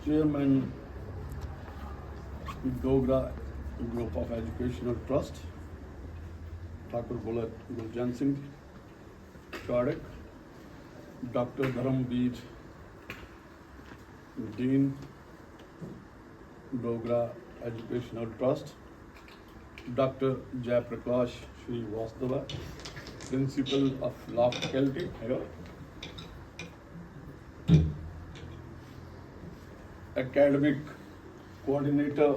Chairman, Dogra Group of Educational Trust, Thakur Guljan Singh Chadak, Dr. Dharamveer, Dean, Dogra Educational Trust, Dr. Jayaprakash Srivastava, Principal of Law Faculty, Academic Coordinator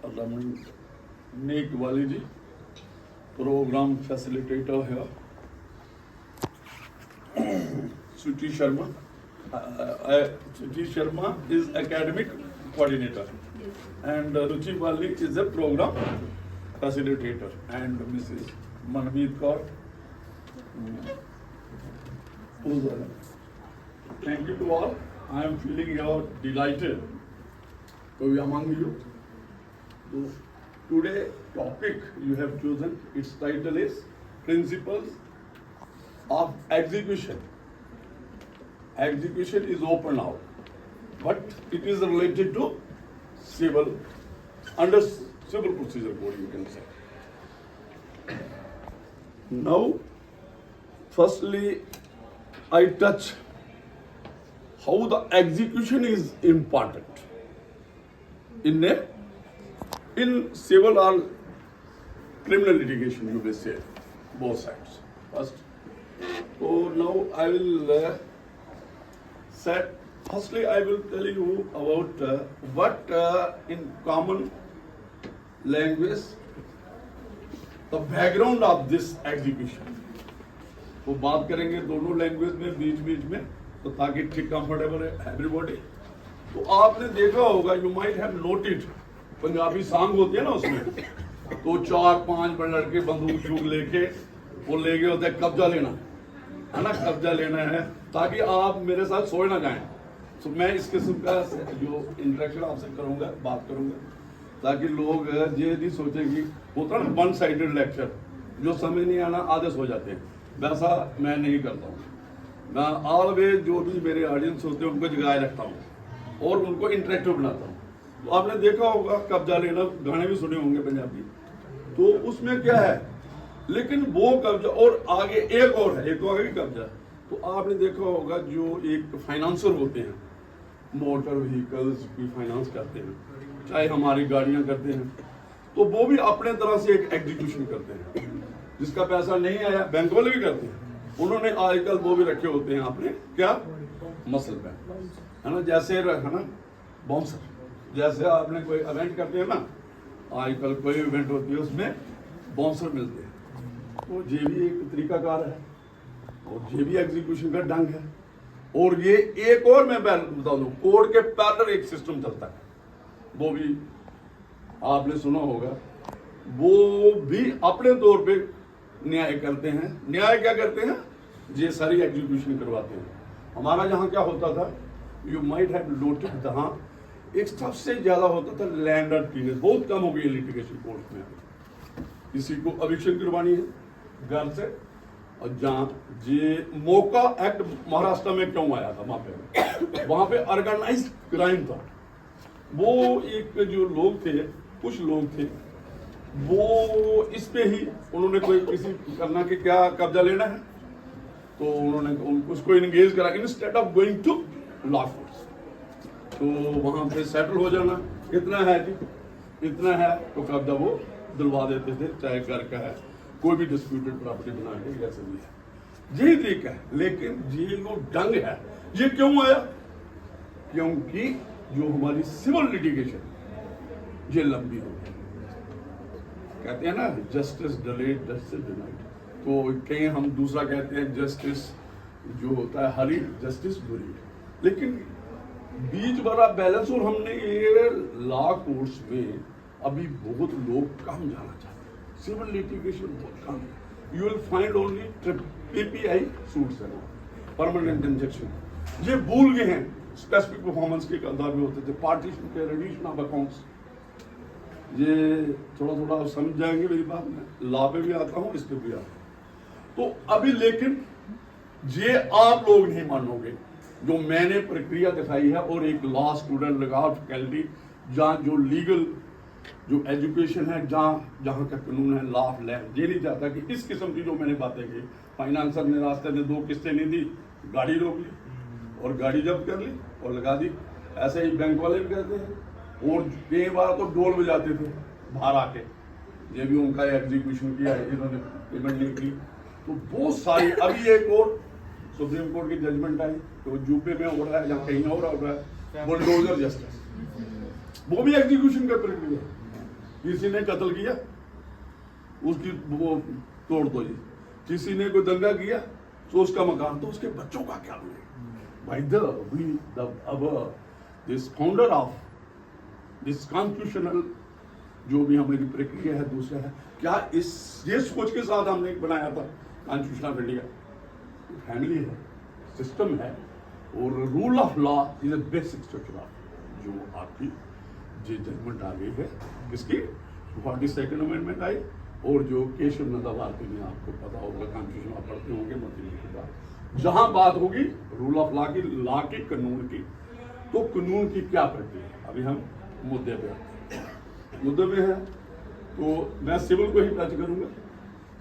Ramneek Waliji, Program Facilitator here, Suti Sharma. Suti Sharma is Academic Coordinator, and Ruchi Wali is a Program Facilitator, and Mrs. Manveer Kaur. Thank you to all. I am feeling delighted to be among you. So, today topic you have chosen, its title is Principles of Execution. Execution is open now, but it is related to civil, under civil procedure code, you can say. Now, firstly, I touch how the execution is important in civil or criminal litigation, you may say, both sides. First, so now I will firstly I will tell you about what in common language the background of this execution. तो बात करेंगे दोनों language में बीच में, तो ताकि ठीक comfortable है एवरीबॉडी। तो आपने देखा होगा, you might have noted, Punjabi song होते हैं ना उसमें, तो 4-5 बड़े लड़के बंदूक चूक लेके वो ले गए होते हैं कब्जा लेना है ना, कब्जा लेना है ताकि आप मेरे साथ सोए ना जाएं। तो मैं इस किस्म का जो इंटरेक्शन आपसे करूंगा, बात करूंगा, ताकि लोग ये नहीं सोचेंगे, होता ना वन साइडेड लेक्चर, जो समझ नहीं आना आधे सो जाते हैं, वैसा मैं नहीं करता हूँ। मैं ऑलवेज जो भी मेरे ऑडियंस होते हैं उनको जगाए रखता हूँ और उनको इंटरेक्टिव बनाता हूँ। तो आपने देखा होगा कब्जा लेना, गाने भी सुने होंगे पंजाबी, तो उसमें क्या है, लेकिन वो कब्जा और आगे एक और है, एक तो आगे कब्जा। तो आपने देखा होगा जो एक फाइनेंसर होते हैं, मोटर व्हीकल्स की फाइनेंस करते हैं, चाहे हमारी गाड़ियां करते हैं, तो वो भी अपने तरह से एक एग्जीक्यूशन करते हैं। जिसका पैसा नहीं आया बैंक वाले भी करते हैं, उन्होंने आजकल वो भी रखे होते हैं आपने क्या, मसल बैंक, है ना, जैसे है ना बाउंसर, जैसे आपने कोई इवेंट करते हैं ना, आजकल कोई इवेंट होती है उसमें बाउंसर मिलते हैं, तो ये भी एक तरीकाकार है और ये भी एग्जीक्यूशन का ढंग है। और ये एक और मैं बता दूं, कोर्ट के पैरेलल एक सिस्टम चलता है, वो भी आपने सुना होगा, वो भी अपने तौर पे न्याय करते हैं। न्याय क्या करते हैं, ये सारी एग्जीक्यूशन करवाते हैं। हमारा यहाँ क्या होता था, यू माइट हैव नोटेड, जहाँ एक सबसे ज्यादा होता था लैंड और टीनेज, बहुत कम हो गई लिटिगेशन कोर्ट में। किसी को एविक्शन करवानी है घर से, और जहाँ ये मौका एक्ट महाराष्ट्र में क्यों आया था, वहां पे ऑर्गेनाइज क्राइम था। वो एक जो लोग थे, कुछ लोग थे, वो इस पे ही उन्होंने कोई किसी करना कि क्या कब्जा लेना है, तो उन्होंने उसको इंगेज करा instead of going to law courts, तो वहां पे सेटल हो जाना, इतना है जी, इतना है, तो कब्जा वो दिलवा देते थे, चाहे घर का है, कोई भी डिस्प्यूटेड प्रॉपर्टी बना के, जैसे भी है, यही तरीका है। लेकिन ये जो ढंग है, ये क्यों आया, क्योंकि जो हमारी सिविल लिटिगेशन ये लंबी हो गई, कहते हैं ना जस्टिस डिलेड जस्टिस डिनाइड, तो कहीं हम दूसरा कहते हैं जस्टिस जो होता है हरी, जस्टिस बुरीड। लेकिन बीच वाला बैलेंस, और हमने ये लॉ कोर्ट्स में अभी बहुत लोग कम जाना चाहते हैं, सिविल लिटिगेशन बहुत कम है। You will find only PPI suits है, परमानेंट इंजेक्शन, ये भूल गए हैं। स्पेसिफिक परफॉर्मेंस के भी होते थे, पार्टीशन के, रिड्यूशन ऑफ अकाउंट्स, ये थोड़ा थोड़ा आप समझ जाएंगे मेरी बात। मैं लॉ पे भी आता हूँ, इस पे भी आता हूँ। तो अभी लेकिन ये आप लोग नहीं मानोगे, जो मैंने प्रक्रिया दिखाई है, और एक लॉ स्टूडेंट लगा फैकल्टी जहाँ जो लीगल जो एजुकेशन है, जहाँ का कानून है, लॉ ऑफ लैंड, ये नहीं चाहता कि इस किस्म की जो मैंने बातें की। फाइनेंसर ने रास्ते में 2 किस्तें नहीं दी, गाड़ी रोक ली और गाड़ी जब्त कर ली और लगा दी। ऐसे ही बैंक वाले भी कहते हैं, और कई बार तो डोल बजाते थे बाहर आके, ये भी उनका एग्जीक्यूशन किया है, इन्होंने पेमेंट नहीं की। तो बहुत सारी, अभी एक और सुप्रीम कोर्ट की जजमेंट आई तो यूपी में हो रहा है या कहीं और हो रहा है, बुलडोजर जस्टिस, वो भी एग्जीक्यूशन का प्रक्रिया। किसी ने कत्ल किया, उसकी वो तोड़ दो जी। किसी ने कोई दंगा किया तो उसका मकान, तो उसके बच्चों का क्या हुआ? By this founder of this constitutional जो भी हमारी प्रक्रिया है, दूसरा है क्या, ये सोच के साथ हमने बनाया था कॉन्स्टिट्यूशन ऑफ इंडिया। फैमिली है, सिस्टम है, और rule of law is a basic structure of जो आपकी जो जजमेंट आ गई है, किसकी 42nd अमेंडमेंट आई, और जो केशव नंदा भारती में आपको पता होगा, कॉन्स्टिट्यूशन आप पढ़ते होंगे मंत्री के बाद, जहां बात होगी रूल ऑफ लॉ की, कानून की, तो कानून की क्या प्रक्रिया। अभी हम मुद्दे में है, तो मैं सिविल को ही टच करूंगा।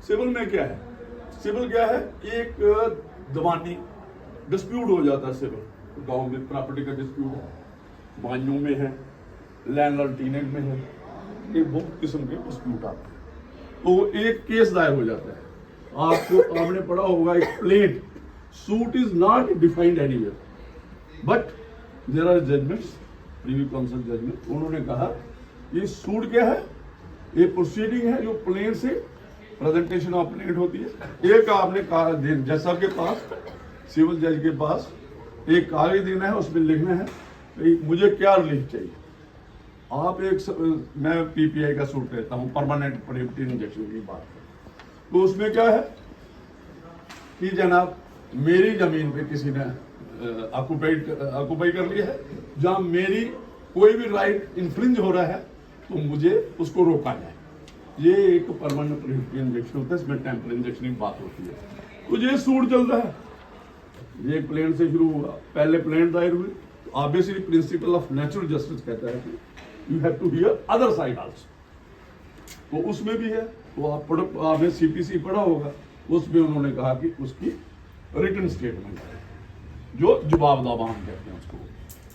सिविल में क्या है? सिविल क्या है? एक दीवानी डिस्प्यूट हो जाता है सिविल। गांव में प्रॉपर्टी का डिस्प्यूट है, बाइयों में है, लैंडलॉर्ड टेनेंट में है, ये बहुत किस्म के डिस्प्यूट आते हैं, तो एक केस दायर हो जाता है। आपने पढ़ा होगा एक plaint, suit is not defined anywhere, but there are judgments, privy council judgment, उन्होंने कहा ये सूट क्या है? ये प्रोसीडिंग है जो प्लेन से प्रेजेंटेशन ऑफ प्लेट होती है। एक आपने जज साहब के पास, सिविल जज के पास एक कागज देना है, उसमें लिखना है मुझे क्या रिलीफ चाहिए। आप मैं पीपीआई का सूट लेता हूँ, परमानेंट प्रिवेंटिव इंजेक्शन की बात है, तो उसमें क्या है कि जनाब मेरी जमीन पे किसी ने ऑक्यूपाई कर लिया है, जहां मेरी कोई भी राइट इन्फ्रिंज हो रहा है, तो मुझे उसको रोका जाए। ये एक परमानेंट प्रिवेंटिव इंजेक्शन होता है, इसमें टेम्पररी इंजेक्शन की बात होती है। तो ये सूट चलता है, ये प्लेन से शुरू हुआ, पहले प्लेन दायर हुई, तो obviously principle of natural justice कहता है कि you have to hear other side also. तो उसमें भी है, तो आपने सीपीसी पढ़ा होगा, उसमें उन्होंने कहा कि उसकी रिटन स्टेटमेंट है, जो जवाबदावा हम कहते हैं उसको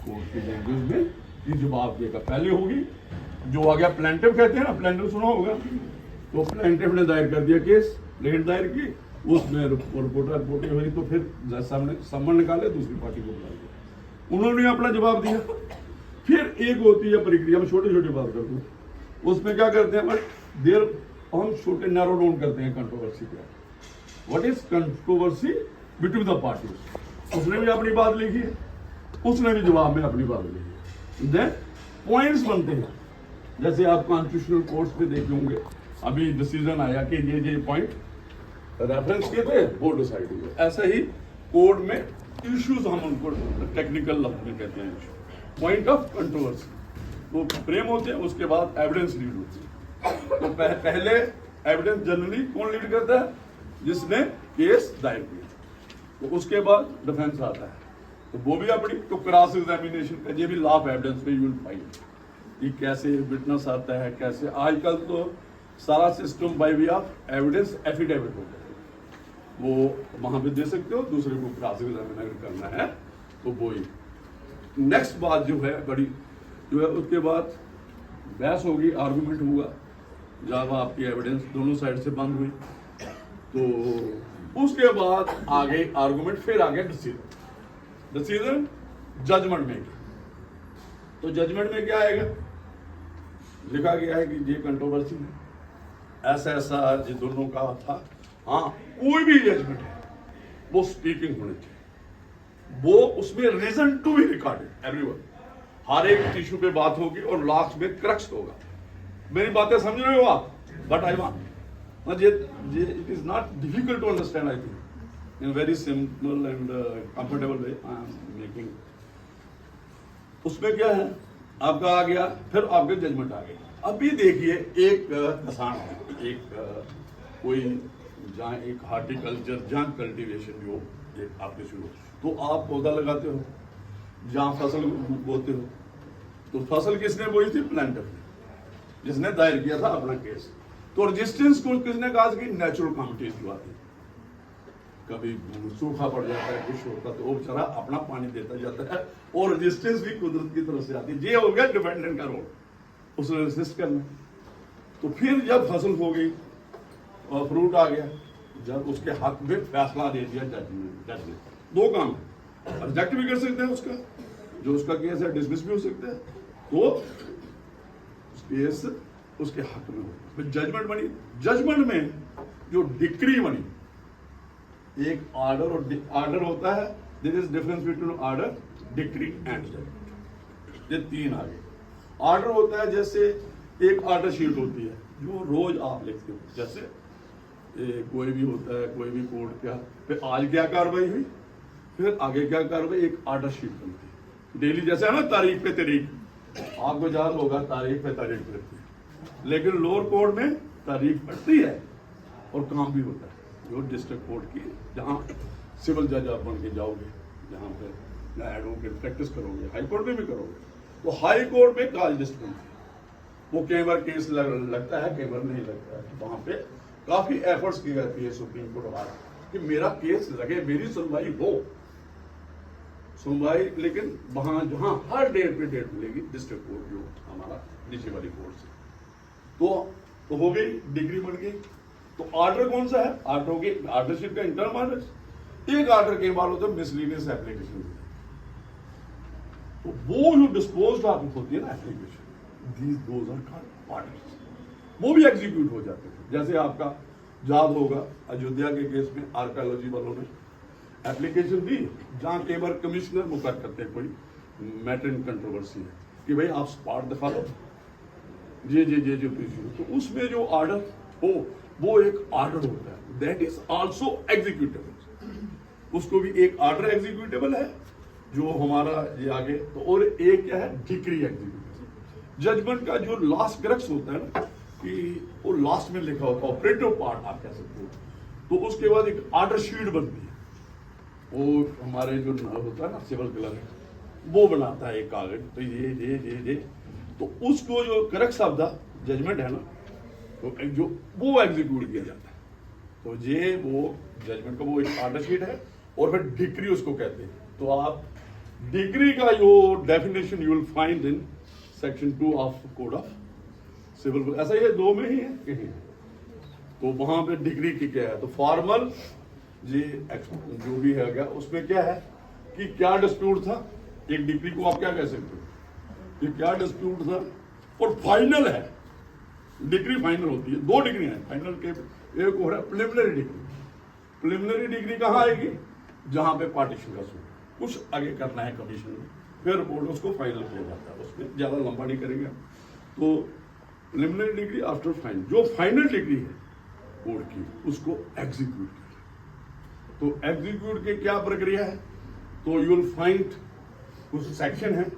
कोर्ट की लैंग्वेज में, कि जवाब देगा पहले होगी। जो आ गया प्लेंटिफ कहते हैं ना, प्लेंटिफ सुना होगा, तो प्लेंटिफ ने दायर कर दिया केस, प्लेंट दायर की, उसमें रिपोर्टिंग हुई, तो फिर जज साहब ने समन निकाले, दूसरी पार्टी को बुला दिया, उन्होंने अपना जवाब दिया। फिर एक होती है प्रक्रिया, में छोटी छोटी बात करता हूँ, उसमें क्या करते हैं, बट देर हम छोटे नैरो डाउन करते हैं कंट्रोवर्सी क्या, what is controversy between the parties. उसने भी अपनी बात लिखी है, उसने भी जवाब में अपनी बात लिखी है, देन पॉइंट्स बनते हैं। जैसे आप कॉन्स्टिट्यूशनल कोर्ट्स में देखे होंगे, अभी डिसीजन आया कि ये पॉइंट रेफरेंस के थे, वो डिसाइड हुए। ऐसा ही कोर्ट में इश्यूज हम उनको टेक्निकल लफ्ज में कहते हैं, पॉइंट ऑफ कंट्रोवर्सी, वो फ्रेम होते हैं, उसके बाद एविडेंस लीड होती है। तो पहले एविडेंस जनरली कौन लीड करता है? जिसने केस दायर किया, तो उसके बाद डिफेंस आता है, तो वो भी अपनी, तो क्रॉस एग्जामिनेशन का ये भी लॉ ऑफ एविडेंस में यू विल फाइंड कि कैसे विटनेस आता है, कैसे आजकल तो सारा system by way of evidence affidavit हो गया, वो वहां पे दे सकते हो, दूसरे को क्रॉस एग्जामिन करना है, तो वो ही नेक्स्ट बात जो है बड़ी जो है, उसके बाद बहस होगी, आर्गूमेंट हुआ, जब आपकी एविडेंस दोनों साइड से बंद हुई, तो उसके बाद आगे आर्गूमेंट, फिर आगे डिसीजन जजमेंट में। तो जजमेंट में क्या आएगा? लिखा गया है कि ये कंट्रोवर्सी है, ऐसा ऐसा ये दोनों का था। हाँ, कोई भी जजमेंट है वो स्पीकिंग होनी चाहिए, वो उसमें reason to be recorded everyone, हर एक इशू पे बात होगी और लास्ट में क्रक्स होगा। मेरी बातें समझ रहे हो आप? But I want it is not difficult to understand, I think in very simple and comfortable way I am making. उसमें क्या है, आपका आ गया, फिर आपके जजमेंट आ गए। अभी देखिए एक किसान है, एक कोई जहाँ एक हार्टिकल्चर जहाँ कल्टीवेशन जो एक आपके शुरू, तो आप पौधा लगाते हो, जहाँ फसल बोते हो, तो फसल किसने बोई थी? प्लांटर ने, जिसने दायर किया था अपना केस। तो रेजिस्टेंस को किसने कहा कि नेचुरल कॉम्पिटिशन जो आती है, कभी सूखा पड़ जाता है, कुछ होता है, तो वो बेचारा अपना पानी देता जाता है, और रेजिस्टेंस भी कुदरत की तरफ से आती है। ये हो गया डिपेंडेंट का रोल, उसने रेजिस्ट करना। तो फिर जब फसल हो गई और फ्रूट आ गया, जब उसके हक में फैसला दे दिया जज ने, दो काम है, रिजेक्ट भी कर सकते हैं उसका, जो उसका केस है डिसमिस भी हो सकता है, तो केस उसके हक में हो। फिर जजमेंट बनी, जजमेंट में जो डिक्री बनी, एक ऑर्डर और ऑर्डर होता है, there is difference between order, decree and judgment. ये तीन आ गए। ऑर्डर होता है, जैसे एक ऑर्डर शीट होती है जो रोज आप लिखते हो, जैसे कोई भी होता है, कोई भी कोर्ट क्या, फिर आज क्या कार्रवाई हुई, फिर आगे क्या कार्रवाई, एक ऑर्डर शीट बनती है डेली, जैसे है ना तारीख पे तारीख, आपको याद होगा तारीख पे तारीख लगती है, लेकिन लोअर कोर्ट में तारीख पड़ती है और काम भी होता है। जो डिस्ट्रिक्ट कोर्ट की, जहाँ सिविल जज आप बन के जाओगे, जहाँ पे एडवोकेट प्रैक्टिस करोगे, हाई कोर्ट में भी करोगे, तो हाई कोर्ट में काज लिस्ट बनती है। वो कई बार केस लगता है, कई बार नहीं लगता है, तो वहाँ पे काफी एफर्ट्स की जाती है सुप्रीम कोर्ट द्वारा कि मेरा केस लगे, मेरी सुनवाई हो, सुनवाई, लेकिन वहां जहां हर डेट पे डेट मिलेगी डिस्ट्रिक्ट कोर्ट जो हमारा नीचे वाली कोर्ट से, तो हो गई, डिग्री बन गई। तो ऑर्डर कौन सा है? ऑर्डर हो गई, ऑर्डर शीट का इंटर्म ऑर्डर। एक ऑर्डर कई बार होता है मिसलीनियस एप्लीकेशन, तो वो जो डिस्पोज्ड ऑफ होती है ना application, these those are called orders, वो भी एग्जीक्यूट हो जाते हैं। जैसे आपका याद होगा अयोध्या के केस में आर्कियोलॉजी वालों ने एप्लीकेशन दी, जहां कई बार कमिश्नर मुकर करते हैं, कोई मैटर इन कंट्रोवर्सी है कि भाई आप स्पॉट दिखा लो, जे तो उसमें जो ऑर्डर हो वो एक ऑर्डर होता है, दैट इज आल्सो एग्जीक्यूटेबल। उसको भी एक ऑर्डर एग्जीक्यूटेबल है जो हमारा ये आगे, तो और एक क्या है, डिक्री एग्जीक्यूटेबल। जजमेंट का जो लास्ट क्रक्स होता है ना, कि वो लास्ट में लिखा होता है, ऑपरेटिव पार्ट आप कह सकते हो, तो उसके बाद एक ऑर्डर शीट बनती है, वो हमारे जो होता है ना सिविल क्लर्क, वो बनाता है एक कागज, तो ये तो उसको जो क्रक्स ऑफ द जजमेंट है ना, तो जो वो एग्जीक्यूट किया जाता है। तो ये वो जजमेंट का वो एक ऑर्डर शीट है, और फिर डिक्री उसको कहते हैं। तो आप डिक्री का जो definition you will find in section 2 of code of civil, ऐसा ये दो में ही है कहीं, तो वहां पे डिग्री की क्या है, तो फॉर्मल जी जो भी है गया, उसमें क्या है कि क्या डिस्प्यूट था, एक डिग्री को आप क्या कह सकते हो कि क्या डिस्प्यूट था, और फाइनल है, डिग्री फाइनल होती है, दो डिग्री है फाइनल के, एक हो रहा है प्रिलिमिनरी डिग्री। प्रिलिमिनरी डिग्री कहाँ आएगी, जहां पे पार्टीशन का सूट कुछ आगे करना है कमीशन में, फिर रिपोर्ट उसको फाइनल किया जाता है, उसमें ज्यादा लंबा नहीं करेंगे। तो प्रिलिमिनरी डिग्री आफ्टर फाइनल, जो फाइनल डिग्री है कोर्ट की, उसको एग्जीक्यूट किया। तो एग्जीक्यूट की क्या प्रक्रिया है, तो यू विल फाइंड कुछ सेक्शन है,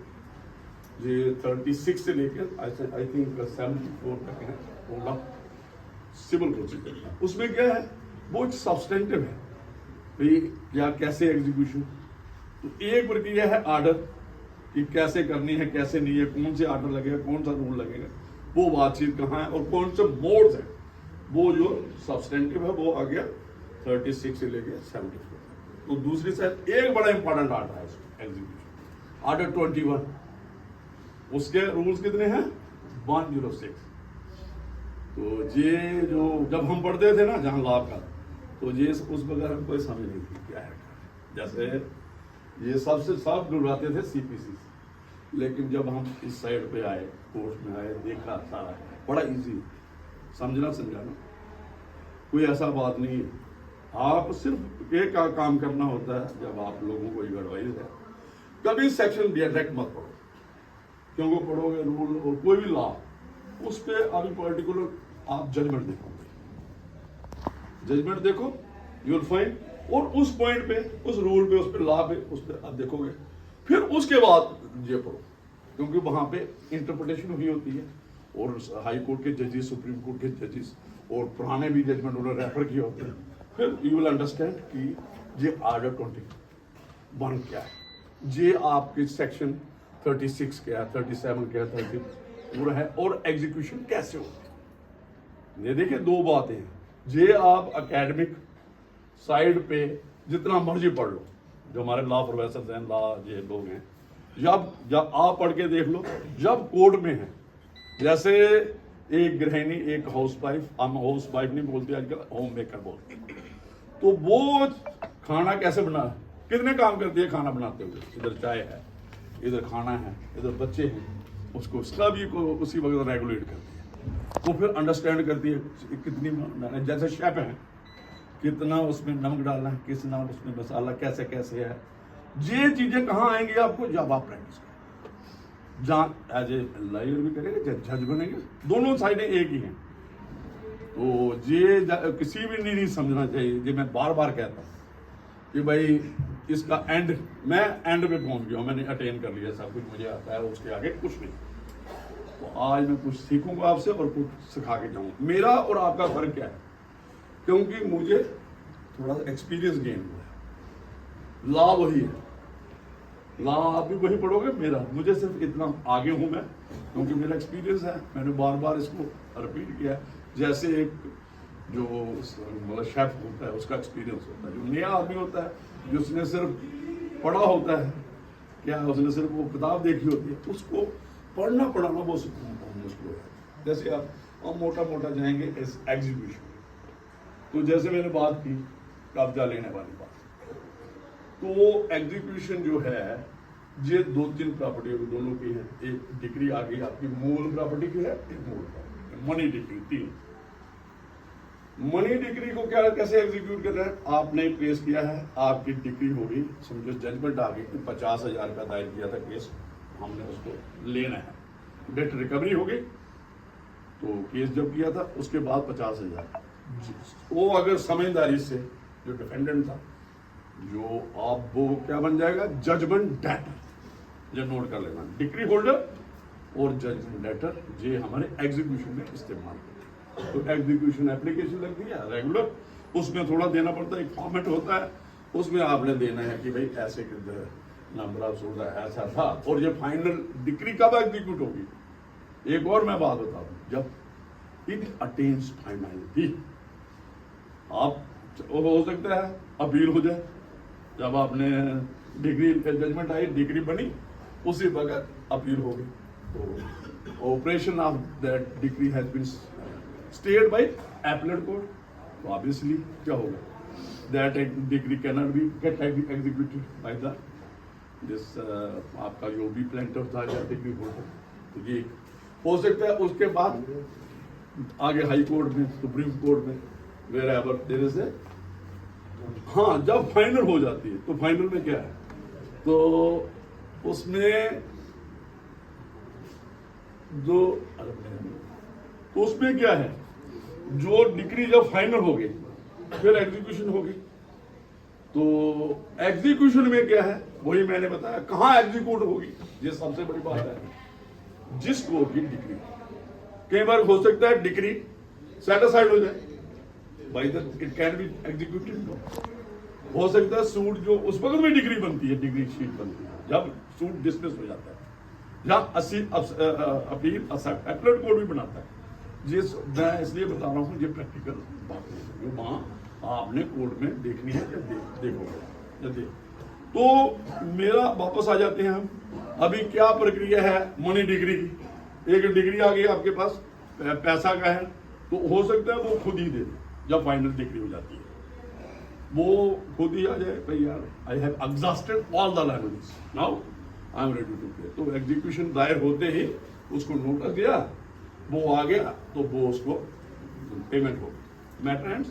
ये 36 से लेकर आई थिंक 74 तक है कोड ऑफ सिविल प्रोसीजर। उसमें क्या है, वो सब्सटेंटिव है भाई, क्या कैसे एग्जीक्यूशन, तो एक प्रक्रिया है ऑर्डर कि कैसे करनी है, कैसे नहीं है, कौन से ऑर्डर लगेगा, कौन सा रूल लगेगा, वो बातचीत कहाँ है, और कौन से मोड्स है, वो जो सब्सटेंटिव है वो आ गया 36 से लेके 74। तो दूसरी साइड एक बड़ा इंपॉर्टेंट ऑर्डर है एग्जीक्यूशन, ऑर्डर 21, उसके रूल्स कितने हैं 106। तो ये जो जब हम पढ़ते थे ना जहां लॉ का, तो ये उस बगैर हम कोई समझ नहीं थी क्या है। जैसे ये सबसे सब डुराते थे सीपीसी से, लेकिन जब हम इस साइड पे आए, कोर्ट में आए, देखा सारा बड़ा इजी, समझना समझाना कोई ऐसा बात नहीं है। आप सिर्फ एक का काम करना होता है, जब आप लोगों को एडवाइस है, कभी सेक्शन डायरेक्ट मत पढ़ो, क्योंकि पढ़ोगे रूल और कोई भी लॉ, उस पर अभी पर्टिकुलर आप जजमेंट देखोगे, जजमेंट देखो यू विल फाइंड, और उस पॉइंट पे, उस रूल पे, उस पे लॉ पे, उस पे आप देखोगे, फिर उसके बाद ये पढ़ो, क्योंकि वहां पे इंटरप्रिटेशन हुई होती है, और हाई कोर्ट के जजेस, सुप्रीम कोर्ट के जजेस, और पुराने भी जजमेंट उन्होंने रेफर किए होते हैं, फिर यू विल अंडरस्टैंड कि ये आर्डर 21 क्या है, ये आपके सेक्शन 36 क्या है, 37 क्या है, 30 पूरा है। और एग्जीक्यूशन कैसे होती है, ये देखिए दो बातें हैं। ये आप एकेडमिक साइड पे जितना मर्जी पढ़ लो, जो हमारे लॉ प्रोफेसर हैं, लॉ ये लोग हैं, जब आप पढ़ के देख लो, जब कोर्ट में है, जैसे एक गृहिणी, एक हाउस वाइफ, हम हाउस वाइफ नहीं बोलते आजकल, होम मेकर बोलते, तो वो खाना कैसे बना, कितने काम करती है खाना बनाते हुए, इधर चाय है, इधर खाना है, इधर बच्चे हैं, उसको उसका भी उसी वक्त रेगुलेट करती है। तो फिर अंडरस्टैंड करती है कितनी, जैसे शेफ है, कितना उसमें नमक डालना है, कितना उसमें मसाला कैसे कैसे है। ये चीजें कहाँ आएंगी आपको, जब आप प्रैक्टिस करें, जहाँ एज ए लॉयर भी करेंगे, जज बनेंगे, दोनों साइडें एक ही हैं। तो ये किसी भी नहीं समझना चाहिए। ये मैं बार बार कहता हूँ कि भाई इसका एंड, मैं एंड पे पहुंच गया हूँ, मैंने अटेन कर लिया, सब कुछ मुझे आता है, उसके आगे कुछ नहीं। तो आज मैं कुछ सीखूंगा आपसे और कुछ सिखा के जाऊंगा। मेरा और आपका फर्क क्या है, क्योंकि मुझे थोड़ा सा एक्सपीरियंस गेन हुआ है, लॉ वही है, लॉ आप भी वही पढ़ोगे, मेरा मुझे सिर्फ इतना आगे हूं मैं, क्योंकि मेरा एक्सपीरियंस है, मैंने बार बार इसको रिपीट किया। जैसे एक जो मतलब शेफ होता है उसका एक्सपीरियंस होता है, जो नया आदमी होता है, जो उसने सिर्फ पढ़ा होता है, क्या उसने सिर्फ वो किताब देखी होती है, उसको पढ़ना पढ़ाना बहुत मुश्किल होता है। जैसे आप मोटा मोटा जाएंगे इस एग्जीक्यूशन, तो जैसे मैंने बात की कब्जा लेने वाली बात, तो एग्जीक्यूशन जो है ये 2-3 प्रॉपर्टी दोनों की है। एक डिग्री आ गई आपकी मूल प्रॉपर्टी की है, एक मूल property, money degree 3। Money degree को क्या कैसे एग्जीक्यूट कर रहे हैं, आपने पेश किया है, आपकी डिग्री होगी, समझो जजमेंट आ गई कि 50,000 का दायर किया था केस, हमने उसको लेना है, डेट रिकवरी हो गई। तो केस जब किया था उसके बाद 50,000, वो अगर समझदारी से जो डिफेंडेंट था, जो आप वो क्या बन जाएगा, जजमेंट डेटर। ये नोट कर लेना, डिग्री होल्डर और जजमेंट डेटर, ये हमारे एग्जीक्यूशन में इस्तेमाल करते हैं। तो एग्जीक्यूशन एप्लीकेशन लगती है रेगुलर, उसमें थोड़ा देना पड़ता है, एक फॉर्मेट होता है, उसमें आपने देना है कि भाई ऐसे नंबर ऑफ सूट ऐसा था। और ये फाइनल डिग्री कब एग्जीक्यूट होगी, एक और मैं बात बता दूं, जब इट अटेन्स फाइनलिटी, आप हो सकता है अपील हो जाए, जब आपने डिग्री जजमेंट आई, डिग्री बनी, उसी वक्त अपील होगी, तो operation of that degree has been stayed by appellate court. तो ऑब्वियसली क्या होगा, that degree can not be get executed by the this आपका जो भी प्लेंटिफ था या डिग्री होल्डर। तो ये हो सकता है उसके बाद आगे हाई कोर्ट में, सुप्रीम कोर्ट में, वेयरएवर देयर इज ए, हाँ जब फाइनल हो जाती है, तो फाइनल में क्या है, तो उसमें जो तो उसमें क्या है, जो डिग्री जब फाइनल हो गई फिर एग्जीक्यूशन होगी। तो एग्जीक्यूशन में क्या है, वही मैंने बताया, कहां एग्जीक्यूट होगी, ये सबसे बड़ी बात है। जिस कोर्ट की डिग्री, कई बार हो सकता है डिग्री सेटिस्फाइड हो जाए, by the it can be executed. हो सकता है सूट जो उस वक्त में डिग्री बनती है, डिग्री शीट बनती है जब सूट डिसमिस हो जाता है, जहां अपील एपलेट कोर्ट भी बनाता है। जिस मैं इसलिए बता रहा हूँ, ये प्रैक्टिकल बातें हैं जो वहां आपने कोर्ट में देखनी है, देखोगे। तो मेरा वापस आ जाते हैं हम, अभी क्या प्रक्रिया है मनी डिग्री की। एक डिग्री आ गई आपके पास, पैसा का है, तो हो सकता है वो खुद ही दे दे जब फाइनल डिग्री हो जाती है, वो खुद ही आ जाए, भाई यार I have exhausted all the languages, now I am ready to pay. तो एग्जीक्यूशन दायर होते ही उसको नोटिस दिया, वो आ गया, तो वो उसको पेमेंट होगी, मैटर एंड्स।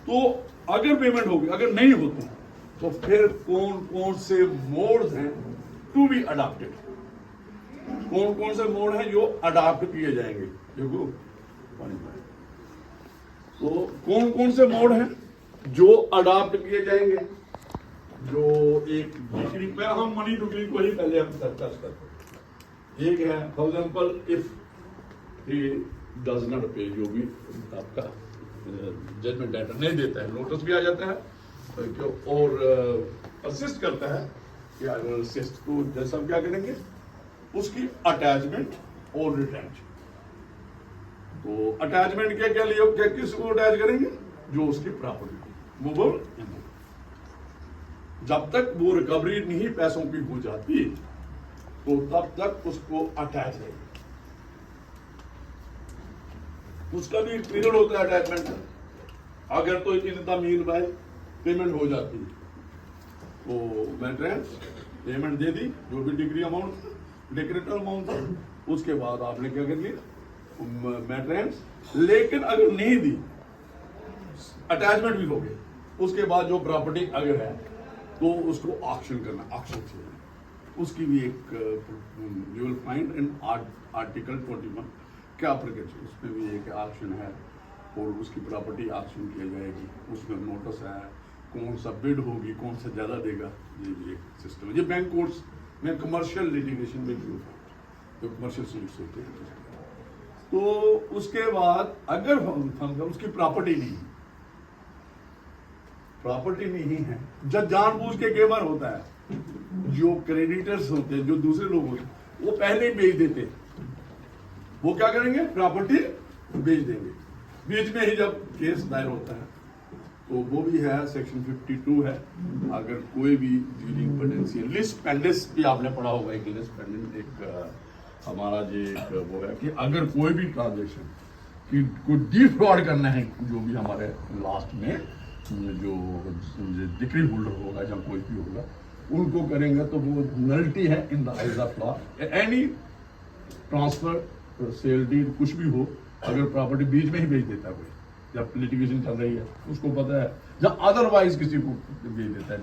तो अगर पेमेंट होगी, अगर नहीं होती तो फिर कौन कौन से मोड्स हैं टू बी अडॉप्टेड, कौन कौन से मोड हैं जो अडॉप्ट किए जाएंगे। देखो तो कौन कौन से मोड हैं जो अडॉप्ट किए जाएंगे, जो एक डिग्री पे हम मनी डिग्री को ही पहले हम डिस्कस करते हैं। एक है for example if he does not पे, जो भी आपका जजमेंट डेटर नहीं देता है, नोटिस भी आ जाता है, और असिस्ट करता है या असिस्ट, तो जैसा हम क्या करेंगे उसकी अटैचमेंट और रिटेंशन। तो अटैचमेंट क्या क्या लिए, क्या किसको अटैच करेंगे, जो उसकी प्रॉपर्टी मूवेबल। जब तक वो रिकवरी नहीं पैसों की हो जाती तो तब तक उसको अटैच रहेगी। उसका भी एक पीरियड होता है अटैचमेंट का। अगर तो इतना मील बाय पेमेंट हो जाती है तो मेंटेनेंस पेमेंट दे दी, जो भी डिग्री अमाउंट डिक्रेटर अमाउंट था, उसके बाद आपने क्या कर लिया मेंटेनेंस। लेकिन अगर नहीं दी, अटैचमेंट भी हो गए, उसके बाद जो प्रॉपर्टी अगर है तो उसको ऑक्शन करना, ऑक्शन चाहिए। उसकी भी एक you will find in article 21 क्या प्रकार, उसमें भी एक ऑक्शन है और उसकी प्रॉपर्टी ऑक्शन किया जाएगी। उसमें नोटिस है, कौन सा बिड होगी, कौन सा ज्यादा देगा, ये भी एक सिस्टम है। ये बैंक कोर्ट्स में कमर्शियल लिटिगेशन में यूज होता है, जो कमर्शियल सूट्स होते हैं। तो उसके बाद अगर हम उसकी प्रॉपर्टी नहीं है, जब जानबूझ के कई बार होता है, जो क्रेडिटर्स होते हैं, जो दूसरे लोग होते हैं, वो पहले ही बेच देते हैं। वो क्या करेंगे, प्रॉपर्टी बेच देंगे बीच में ही जब केस दायर होता है। तो वो भी है, सेक्शन 52 है। अगर कोई भी डीलिंग पेंडेंसी, लिस्ट पेंडेंस भी आपने पढ़ा होगा, एक लिस्ट पेंडेंस एक हमारा जो एक वो है कि अगर कोई भी ट्रांजेक्शन की कोई डिफ्रॉड करना है, जो भी हमारे लास्ट में जो डिक्री होल्डर होगा या कोई भी होगा, उनको करेंगे तो वो नल्टी है in the eyes of law. Any transfer sale deed कुछ भी हो, अगर प्रॉपर्टी बीच में ही बेच देता है कोई, जब लिटिगेशन चल रही है, उसको पता है, या अदरवाइज किसी को बेच देता है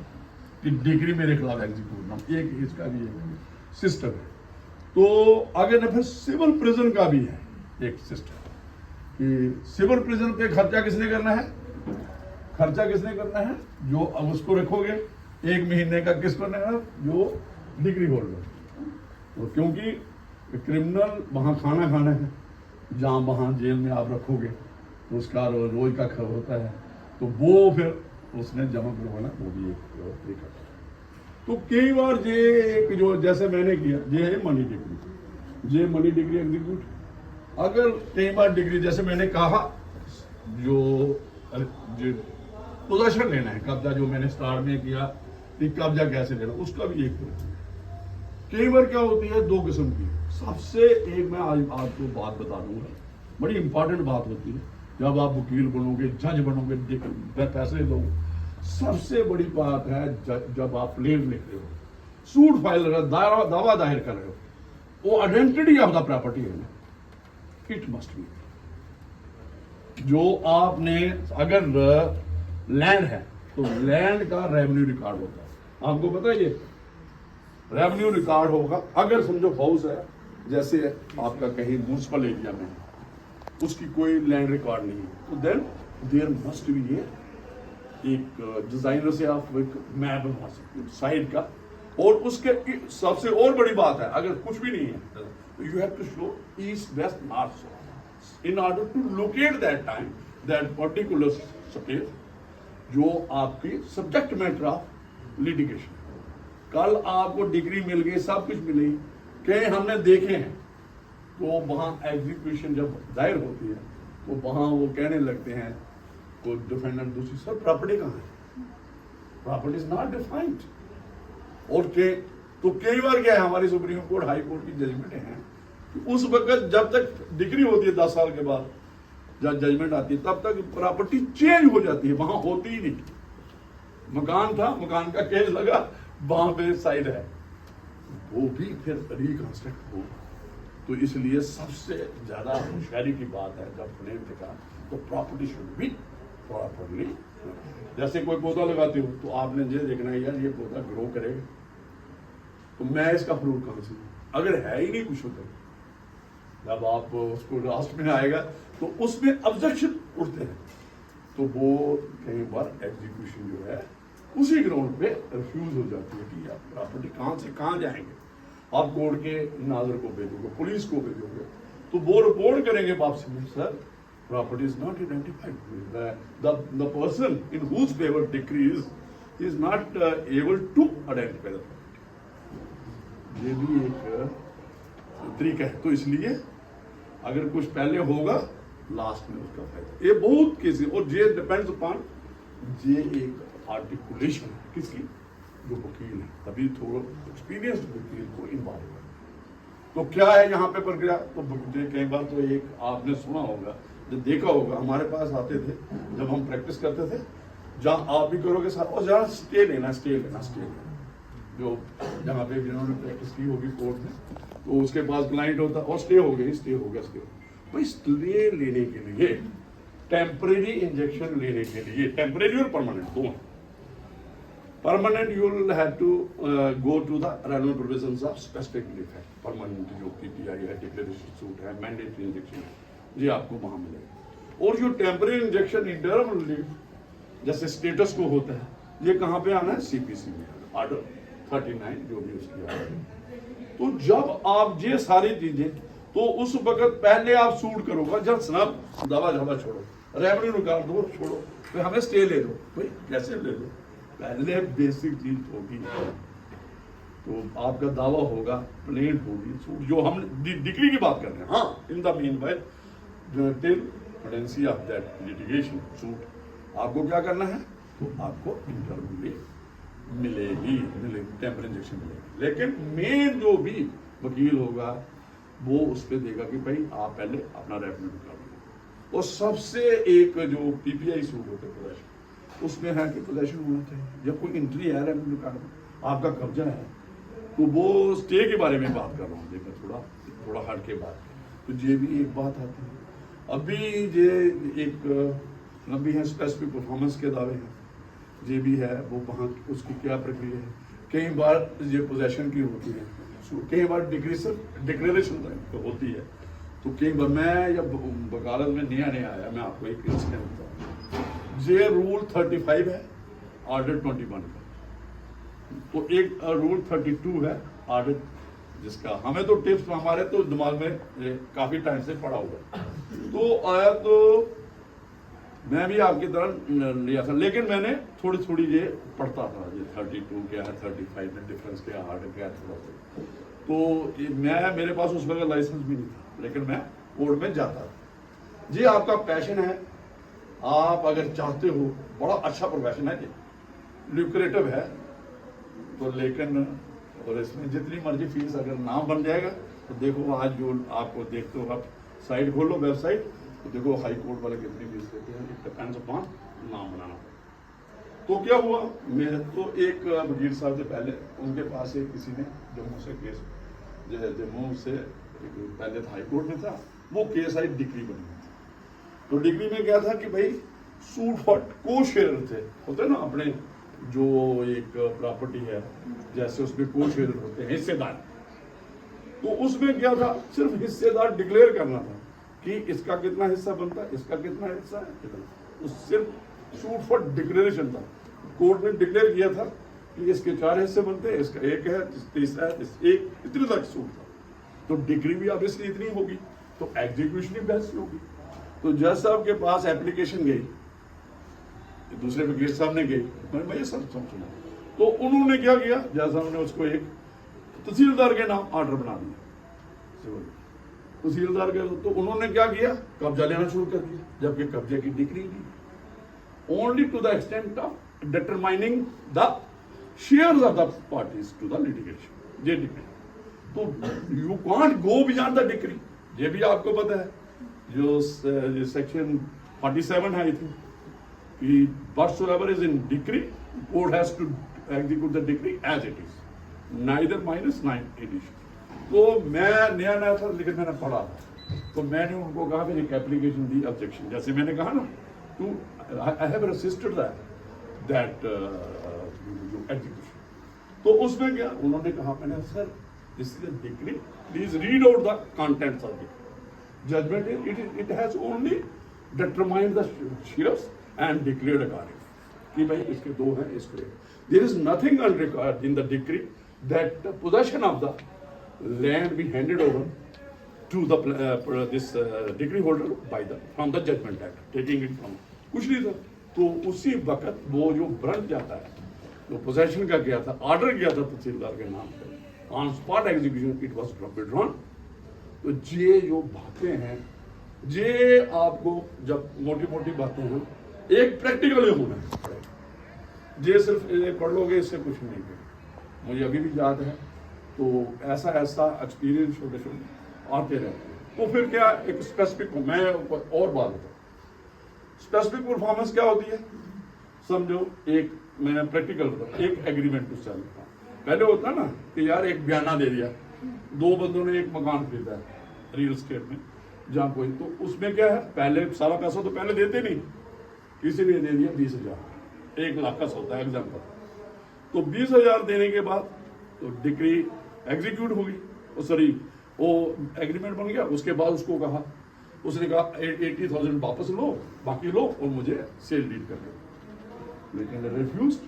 कि डिग्री मेरे खिलाफ एग्जीक्यूट ना, एक इसका भी एक सिस्टम है। तो अगर फिर सिविल प्रिजन का भी है एक सिस्टम कि सिविल प्रिजन पे खर्चा किसने करना है, जो अब उसको रखोगे 1 महीने का, किसको करना है, जो डिग्री होल्डर। तो क्योंकि क्रिमिनल वहां खाना है, जहां वहां जेल में आप रखोगे तो उसका रोज का खर्च होता है, तो वो फिर उसने जमा करवाना, वो भी एक है। तो कई बार ये एक जो जैसे मैंने किया, ये है मनी डिग्री एग्जीक्यूट। अगर कई बार डिग्री, जैसे मैंने कहा, जो पोजेशन लेना है, कब्जा, जो मैंने स्टार्ट में किया कि कब्जा कैसे लेना, उसका भी एक कई बार क्या होती है, 2 किस्म की। सबसे एक मैं आज आपको बात बता दूंगा, बड़ी इंपॉर्टेंट बात होती है। जब आप वकील बनोगे, जज बनोगे, पैसे लोगे, सबसे बड़ी बात है जब आप क्लेम लिख रहे हो, सूट फाइल कर रहे हो, दावा दायर कर रहे हो, वो आइडेंटिटी ऑफ द प्रॉपर्टी है ना, इट मस्ट बी। जो आपने अगर लैंड है तो लैंड का रेवेन्यू रिकॉर्ड होता है, आपको पता है, ये रेवेन्यू रिकॉर्ड होगा। अगर समझो हाउस है, जैसे आपका कहीं म्यूनिसिपल एरिया में, उसकी कोई लैंड रिकॉर्ड नहीं है, तो देन देयर मस्ट बी ये एक डिजाइनर से आप एक मैप बना सकते हो साइड का। और उसके सबसे और बड़ी बात है, अगर कुछ भी नहीं है तो you have to show east west north south in order to locate that time that particular space, जो आपकी सब्जेक्ट मैटर ऑफ लिटिगेशन। कल आपको डिग्री मिल गई, सब कुछ मिलेगी, कहीं हमने देखे हैं, तो वहां एग्जीक्यूशन जब दायर होती है तो वहां वो कहने लगते हैं, कोई डिफेंडेंट दूसरी, सर प्रॉपर्टी कहाँ है, प्रॉपर्टी इज नॉट डिफाइंड। और तो कई बार क्या है, हमारी सुप्रीम कोर्ट, हाई कोर्ट की जजमेंट है कि उस वक्त जब तक डिग्री होती है 10 साल के बाद जब जजमेंट आती है, तब तक प्रॉपर्टी चेंज हो जाती है, वहां होती ही नहीं। मकान था, मकान का केस लगा, वहां पे साइड है, वो भी फिर रिकंस्ट्रक्ट हो। तो इसलिए सबसे ज्यादा होशियारी की बात है, जब क्लेम लिखा तो प्रॉपर्टी शुड बी प्रॉपर्ली। जैसे कोई पौधा लगाते हो तो आपने ये देखना है, यार ये पौधा ग्रो करेगा, तो मैं इसका फ्रूट कहां से, अगर है ही नहीं कुछ होता, जब आप उसको लास्ट में आएगा तो उसमें ऑब्जेक्शन उठते हैं, तो वो कई बार एग्जीक्यूशन जो है उसी ग्राउंड पे रिफ्यूज हो जाती है कि आप प्रॉपर्टी कहां से कहां जाएंगे। आप कोर्ट के नाजर को भेजोगे, पुलिस को भेजोगे, तो वो रिपोर्ट करेंगे वापसी में, sir property is not identified. The person in whose favor decree is not able to identify the property. ये भी एक तरीका है। तो इसलिए अगर कुछ पहले होगा लास्ट में उसका फायदा। ये बहुत केसेस और ये डिपेंड्स अपॉन ये एक आर्टिकुलेशन है किसकी, जो वकील है, तभी थोड़ा एक्सपीरियंस्ड वकील को इन्वॉल्व है। तो क्या है यहाँ पे प्रक्रिया, तो कई बार तो एक आपने सुना होगा, जो देखा होगा, हमारे पास आते थे जब हम प्रैक्टिस करते थे, जहाँ आप भी करोगे साथ, और जहाँ स्टे लेना जो जहाँ पे जिन्होंने प्रैक्टिस की होगी कोर्ट में, तो उसके पास क्लाइंट होता और स्टे हो गया तो स्टे लेने के लिए टेम्परेरी इंजेक्शन लेने के लिए, टेम्परेरी और परमानेंट दोनों। Permanent you will have to go to the relevant provisions of specific relief act. Permanent जो पीपीआई है, डिक्लेरेशन सूट है, मैंडेटरी इंजेक्शन है, ये आपको वहां मिलेगा। और जो टेम्परेरी इंजेक्शन इंटरम रिलीफ जैसे स्टेटस को होता है, ये कहाँ पे आना है, सीपीसी में, ऑर्डर 39 जो भी उसकी ऑर्डर है। तो जब आप ये सारी चीजें, तो उस वक्त पहले आप सूट करोगे, जब स्नब दवा छोड़ो, रेवेन्यू निकाल दो, छोड़ो, फिर हमें स्टे ले दो, भाई कैसे ले दो, पहले बेसिक चीज होगी, तो आपका दावा होगा, प्लेन होगी, सूट जो हम डिग्री की बात कर रहे हैं। हाँ, in the mean by till pendency of that litigation suit आपको क्या करना है, तो आपको इंटरव्यू मिलेगी टेम्परेरी इंजेक्शन मिलेगी। लेकिन मेन जो भी वकील होगा वो उस पर देगा कि भाई आप पहले अपना रेवेन्यू निकालो। और सबसे एक जो पीपीआई सूट होते हैं उसमें है कि पोजेशन होना चाहिए। जब कोई एंट्री है रेवेन्यू निकाल, आपका कब्जा है, तो वो स्टे के बारे में बात कर रहा हूँ, देखो थोड़ा हट के बात, तो ये भी एक बात आती है। अभी ये एक लंबी है, स्पेसिफिक परफॉर्मेंस के दावे हैं, ये भी है, वो वहाँ उसकी क्या प्रक्रिया है। कई बार ये पोजेशन की होती है, कई बार डिक्लेरेशन तो होती है। तो कई बार मैं जब वकालत में नया आया, मैं आपको एक इंसिडेंट बताऊँ। ये रूल 35 है ऑर्डर 21 का, तो एक रूल 32 है ऑर्डर, जिसका हमें तो टिप्स हमारे तो दिमाग में काफी टाइम से पड़ा हुआ है। तो आया तो मैं भी आपकी तरह लिया था, लेकिन मैंने थोड़ी ये पढ़ता था, ये 32 क्या है, 35 में डिफरेंस क्या है, ऑर्डर क्या है, थोड़ा। तो मेरे पास उस वक्त लाइसेंस भी नहीं था, लेकिन मैं कोर्ट में जाता था। जी आपका पैशन है, आप अगर चाहते हो, बड़ा अच्छा प्रोफेशन है, ल्यूक्रेटिव है, तो लेकिन और इसमें जितनी मर्जी फीस अगर ना बन जाएगा, तो देखो आज जो आपको देखते हो, आप साइट खोलो वेबसाइट, तो देखो हाई कोर्ट वाले कितनी फीस देते हैं, इट डिपेंड्स अपॉन नाम बनाना। तो क्या हुआ, मेरे तो एक वकील साहब से पहले उनके पास एक किसी ने जम्मू से केस, जम्मू से पहले हाई कोर्ट में था, वो केस आई डिग्री बनी। तो डिग्री में क्या था कि भाई सूट फॉर को शेयर थे, होते ना अपने जो एक प्रॉपर्टी है, जैसे उसमें को शेयर होते हैं, हिस्सेदार। तो उसमें क्या था, सिर्फ हिस्सेदार डिक्लेयर करना था कि इसका कितना हिस्सा बनता है, इसका कितना हिस्सा है, कितना। तो सिर्फ सूट फॉर डिक्लेरेशन था। कोर्ट ने डिक्लेयर किया था कि इसके 4 हिस्से बनते हैं, इसका 1 है, तीसरा है, एक इतने तक सूट था। तो डिग्री भी ऑब्वियसली इतनी होगी, तो एग्जीक्यूशन भी वैसी होगी। तो जज साहब के पास एप्लीकेशन गई, दूसरे वकील साहब ने गई, मैंने भाई सब सुना। तो उन्होंने क्या किया, जज साहब ने उसको एक तहसीलदार के नाम ऑर्डर बना दिया, तहसीलदार के। तो उन्होंने क्या किया, कब्जा लेना शुरू कर दिया, जबकि कब्जे की डिग्री दी only to the extent of determining the shares of the parties to the litigation, ये डिग्री। तो you can't go beyond the degree, ये भी आपको पता है, जो सेक्शन 47 है, आई थिंक, कि whatsoever is in decree, court has to execute the decree as it is, neither minus neither addition। तो मैं नया था, लेकिन मैंने पढ़ा था, तो मैंने उनको कहा, फिर एक एप्लीकेशन दी ऑब्जेक्शन, जैसे मैंने कहा ना, to I have resisted that execution. तो उसमें क्या उन्होंने कहा, मैंने sir this is a decree, please read out the contents of the judgment, it has only determined the shares and declared according कि भाई इसके 2 हैं, इसके 1। There is nothing on record in the decree that the possession of the land be handed over to the this degree holder by the from the judgment act, taking it from कुछ नहीं था। तो उसी वक्त वो जो बन जाता है, जो पोजेशन का किया था, ऑर्डर किया था तहसीलदार के नाम पे, on spot execution it was withdrawn. तो ये जो बातें हैं, ये आपको जब मोटी मोटी बातें हैं, एक प्रैक्टिकल होना है, ये सिर्फ ये पढ़ लोगे इससे कुछ नहीं है। मुझे अभी भी याद है, तो ऐसा ऐसा एक्सपीरियंस छोटे छोटे आते रहते हैं। तो फिर क्या, एक स्पेसिफिक, मैं और बात बताऊँ, स्पेसिफिक परफॉर्मेंस क्या होती है, समझो एक मैं प्रैक्टिकल बताऊँ, एक एग्रीमेंट टू सेल। पहले होता है ना कि यार एक बयाना दे दिया, दो बंदों ने एक मकान खरीदा है रियल एस्टेट में, जहाँ कोई, तो उसमें क्या है, पहले सारा पैसा तो पहले देते नहीं, किसी ने दे दिया 20,000, 1 लाख का सौदा है एग्जाम्पल। तो 20,000 देने के बाद तो डिक्री एग्जीक्यूट होगी, सॉरी वो एग्रीमेंट बन गया। उसके बाद उसको कहा, उसने कहा 80,000 वापस लो, बाकी लो और मुझे सेल डीड कर दो, लेकिन रिफ्यूज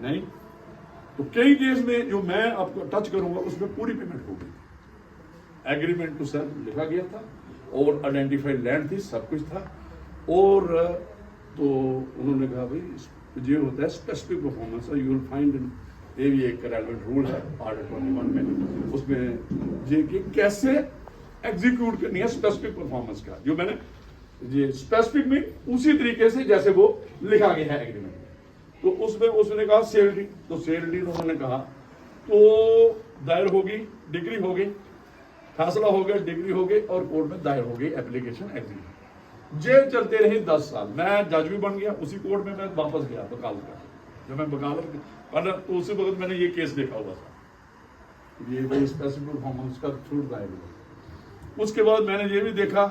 नहीं। तो कई केस में जो मैं आपको टच करूंगा उसमें पूरी पेमेंट हो गई, एग्रीमेंट टू सेल लिखा गया था और आइडेंटिफाइड लैंड थी, सब कुछ था। और तो उन्होंने कहा भाई ये होता है specific performance, you will find ये भी एक रेलेवेंट रूल है आर्टिकल 21 में, उसमें ये कि कैसे एग्जीक्यूट करनी है स्पेसिफिक परफॉर्मेंस का, जो मैंने ये स्पेसिफिक में उसी तरीके से जैसे वो लिखा गया है एग्रीमेंट में। तो उसमें उसने कहा सेल डीड, तो सेल डीड उन्होंने कहा तो दायर होगी, डिग्री हो गई, फैसला हो गया, डिग्री हो गई और कोर्ट में दायर हो गई एप्लीकेशन एग्जीक्यूट। जेल चलते रही 10 साल, मैं जज भी बन गया उसी कोर्ट में, मैं वापस गया वकालत का, जब मैं वकालत पर तो उसी वक्त मैंने ये केस देखा हुआ था, ये भाई स्पेसिफिक परफॉर्मेंस का छूट दायर हुआ। उसके बाद मैंने ये भी देखा